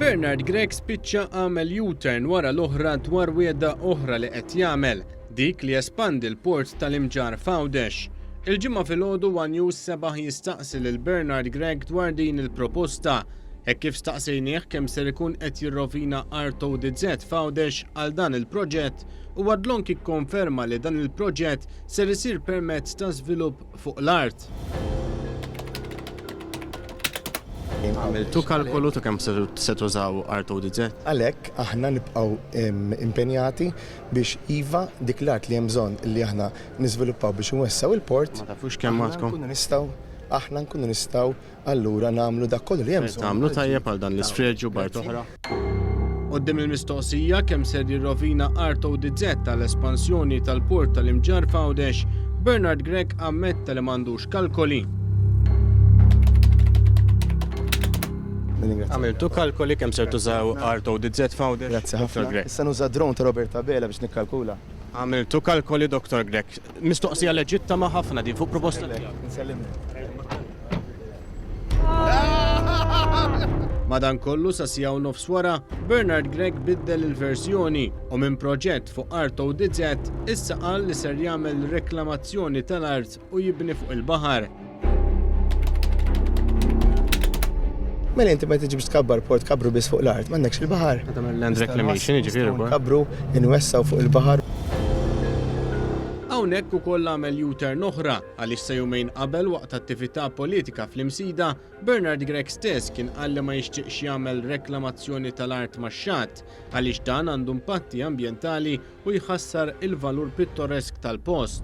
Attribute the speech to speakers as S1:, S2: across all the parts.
S1: Bernard Gregg spiċċa għamel U-turn wara l-oħra dwar wieda oħra li qed jagħmel, dik li jespandi l-port tal-Imġar f'Għawdex. Il-ġimgħa filgħodu One News sebaħ jistaqsi lil Bernard Gregg dwar din il-proposta. Hekk kif staqsejnieh kemm ser ikun qed jirrovina Art ODZ f'Għawdex għal dan il-proġett u għadlon jikkonferma li dan il-proġett ser isir permezz ta' żvilupp fuq l-art.
S2: Għamiltu kalkolu ta' kemm se tużaw Art ODZ?
S3: Għalhekk aħna nibqgħu impenjati biex iva dik l-art li hemm bżonn li aħna niżviluppaw biex nwessaw il-port.
S2: Ma tafux kemm għadkom?
S3: Aħna nkunu nistgħu allura nagħmlu dak kollu li hemm bżonn.
S2: Tagħmlu tajjeb għal dan l-isfreġġju b'art oħra.
S1: Qoddim il-mistoqsija kemm ser jirrovina Art ODZ tal-espansjoni tal-port tal-Imġar f'Għawdex, Bernard Gregg ammetta li m'għandux kalkoli.
S2: Għamiltu kalkoli kemm ser tużaw Art ODZ f'Għawdex?
S3: Grazzi ħafna. Issa nuża drone ta' Roberta Bela biex nikkalkula.
S2: Għamiltu kalkoli Dr. Gregg. Mistoqsija leġitta ma' ħafna din fuq proposta tiegħek.
S1: Madankollu sa siegħa u nofs wara, Bernard Gregg biddel il-verżjoni u minn proġett fuq Art ODZ issa qal li ser jagħmel reklamazzjoni tal-art u jibni fuq il-baħar.
S3: Mela inti ma tiġibx tkabbar port kabru biss fuq l-art, m'għandekx il-baħar.
S2: Tagħmel land reclamation jiġifieri wkoll.
S3: Kabru inwessaw fuq il-baħar.
S1: Hawnhekk ukoll għamel U-turn oħra għaliex sa jumejn qabel waqt attività politika fl-Imsida, Bernard Gregg stess kien qal li ma jixtieqx jagħmel reklamazzjoni tal-art max-xatt għaliex dan għandu impatti ambjentali u jħassar il-valur pittoresk tal-post.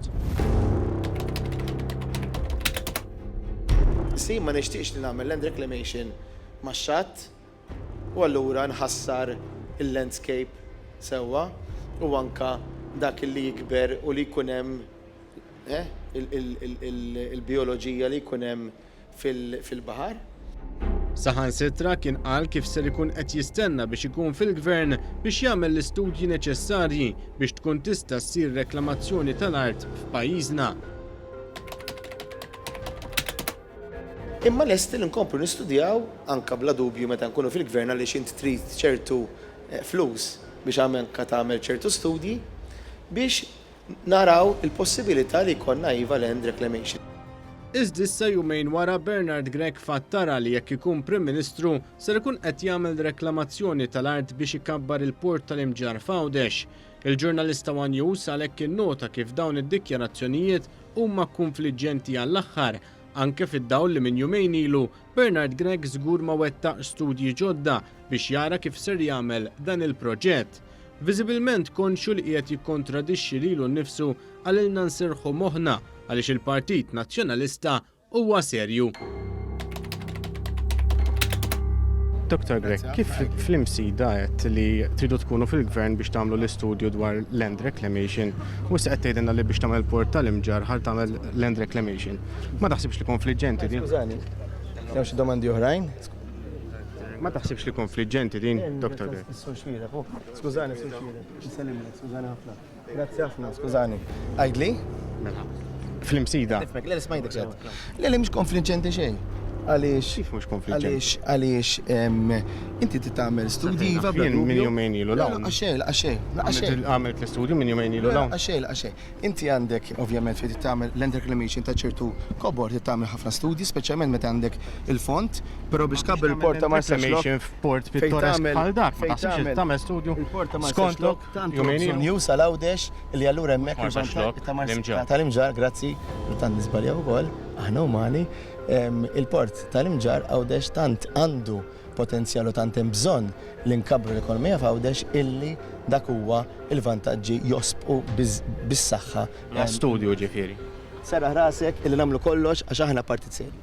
S3: Si ma nixtieqx li nagħmel land reclamation max-xatt u allura nħassar il-landscape sewwa u anka dak li jikber u li jkun hemm il-bioloġija li jkun hemm fil-baħar.
S1: Saħansitra kien qal kif ser ikun qed jistenna biex ikun fil-gvern biex jagħmel l-istudji neċessarji biex tkun tista' ssir reklamazzjoni tal-art f'pajjiżna.
S3: Imma lesti li nkomplu nistudjaw anka bla dubju meta nkunu fil-gvern għaliex inti trid ċertu flus biex anke tagħmel ċertu studji biex naraw il-possibilità li jkollna iva land reclamation.
S1: Iżda issa jumejn wara Bernard Gregg fattara li jekk ikun Prim Ministru ser ikun qed jagħmel reklamazzjoni tal-art biex ikabbar il-port tal-Imġar f'Għawdex. Il-ġurnalista One News għalhekk innota kif dawn id-dikjarazzjonijiet huma konfliġġenti għall-aħħar anke fid-dawl li minn jumejn ilu Bernard Gregg żgur ma wettaq studji ġodda biex jara kif ser jagħmel dan il-proġett. Viżibilment konxu li qiegħed jikkontradixxi lilu nnifsu għalilna nserħu moħħna għaliex il-Partit Nazzjonalista huwa serju.
S2: Dr. Gregg, kif fl-Imsida qed li tridu tkunu fil-gvern biex tagħmlu l-istudju dwar land reclamation u issa qed tgħidilna li biex tagħmel port tal-Imġar ħal tagħmel land reclamation. Ma taħsibx li konfliġġenti din?
S3: Skużani, hemm xi domandi oħrajn?
S2: Ma taħsibx li konfliġġenti din, Dr. Gregg?
S3: Skużani, nsellimlek, skużani ħafna. Grazzi ħafna, skużani. Għajdli?
S2: Fl-Imsida.
S3: Le smajtek xed. Le mhux konfliġġenti xejn. Għaliex.
S2: Kif mhux konfliġġenti?
S3: Għaliex inti tagħmel studji iva
S2: minn jumejn ilu l-hawn.
S3: Għaxej.
S2: Għamilt l-istudju minn jumejn ilu l-hawn.
S3: Għaxej. Inti għandek ovvjament fejn tagħmel land reclamation ta' ċertu kobor tagħmel ħafna studji, speċjalment meta għandek il-font, però biex kabel il-port ta' Marsa
S2: f'port pittoresk bħal dak, ma taħsibx li tagħmel studju skontlok jumejn ilu.
S3: News għal-Għawdex li allura hemmhekk tal-Imġar, grazzi, tant nisbaljaw ukoll, aħna umani. Il-port tal-Imġar Għawdex tant għandu potenzjalu tant hemm bżonn li nkabru l-ekonomija f'Għawdex illi dak huwa il-vantaġġi josbqu bis-saħħa.
S2: Studju ġifieri.
S3: Sara rasek illi nagħmlu kollox għax aħna partit serju.